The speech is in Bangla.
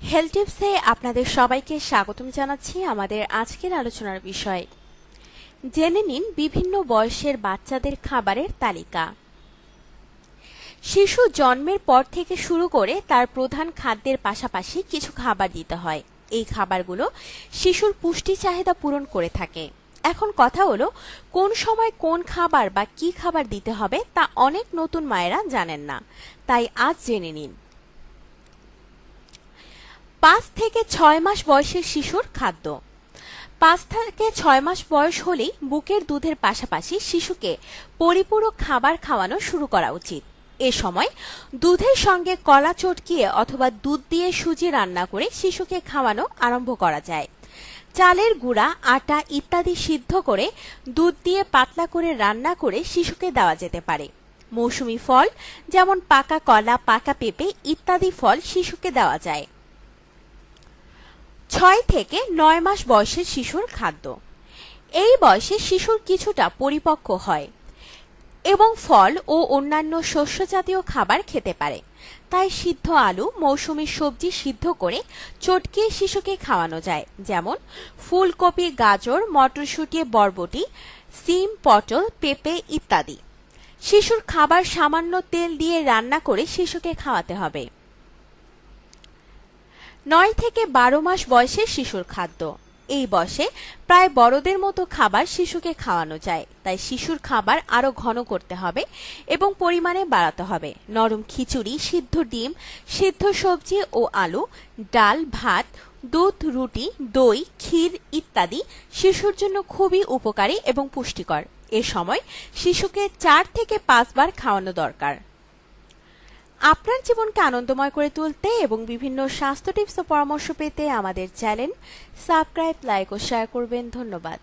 হেলথ টিপসে আপনাদের সবাইকে স্বাগতম জানাচ্ছি। আমাদের আজকের আলোচনার বিষয় জেনে নিন বিভিন্ন বয়সের বাচ্চাদের খাবারের তালিকা। শিশু জন্মের পর থেকে শুরু করে তার প্রধান খাদ্যের পাশাপাশি কিছু খাবার দিতে হয়। এই খাবারগুলো শিশুর পুষ্টি চাহিদা পূরণ করে থাকে। এখন কথা হলো, কোন সময় কোন খাবার বা কি খাবার দিতে হবে তা অনেক নতুন মায়েরা জানেন না, তাই আজ জেনে নিন। ৫ থেকে ৬ মাস বয়সের শিশুর খাদ্য। ৫ থেকে ৬ মাস বয়স হলেই বুকের দুধের পাশাপাশি শিশুকে পরিপূরক খাবার খাওয়ানো শুরু করা উচিত। এ সময় দুধের সঙ্গে কলা চটকিয়ে অথবা দুধ দিয়ে সুজি রান্না করে শিশুকে খাওয়ানো আরম্ভ করা যায়। চালের গুঁড়া, আটা ইত্যাদি সিদ্ধ করে দুধ দিয়ে পাতলা করে রান্না করে শিশুকে দেওয়া যেতে পারে। মৌসুমী ফল যেমন পাকা কলা, পাকা পেঁপে ইত্যাদি ফল শিশুকে দেওয়া যায়। ৬ থেকে ৯ মাস বয়সের শিশুর খাদ্য। এই বয়সে শিশুর কিছুটা পরিপক্ক হয় এবং ফল ও অন্যান্য শস্যজাতীয় খাবার খেতে পারে। তাই সিদ্ধ আলু, মৌসুমী সবজি সিদ্ধ করে চটকিয়ে শিশুকে খাওয়ানো যায়, যেমন ফুলকপি, গাজর, মটরশুঁটি, বরবটি, সিম, পটল, পেঁপে ইত্যাদি। শিশুর খাবার সামান্য তেল দিয়ে রান্না করে শিশুকে খাওয়াতে হবে। ৯ থেকে ১২ মাস বয়সের শিশুর খাদ্য। এই বয়সে প্রায় বড়দের মতো খাবার শিশুকে খাওয়ানো যায়, তাই শিশুর খাবার আরো ঘন করতে হবে এবং পরিমাণে বাড়াতে হবে। নরম খিচুড়ি, সিদ্ধ ডিম, সিদ্ধ সবজি ও আলু, ডাল, ভাত, দুধ, রুটি, দই, ক্ষীর ইত্যাদি শিশুর জন্য খুবই উপকারী এবং পুষ্টিকর। এ সময় শিশুকে ৪ থেকে ৫ বার খাওয়ানো দরকার। আপনার জীবনকে আনন্দময় করে তুলতে এবং বিভিন্ন স্বাস্থ্য টিপস ও পরামর্শ পেতে আমাদের চ্যানেল সাবস্ক্রাইব, লাইক ও শেয়ার করবেন। ধন্যবাদ।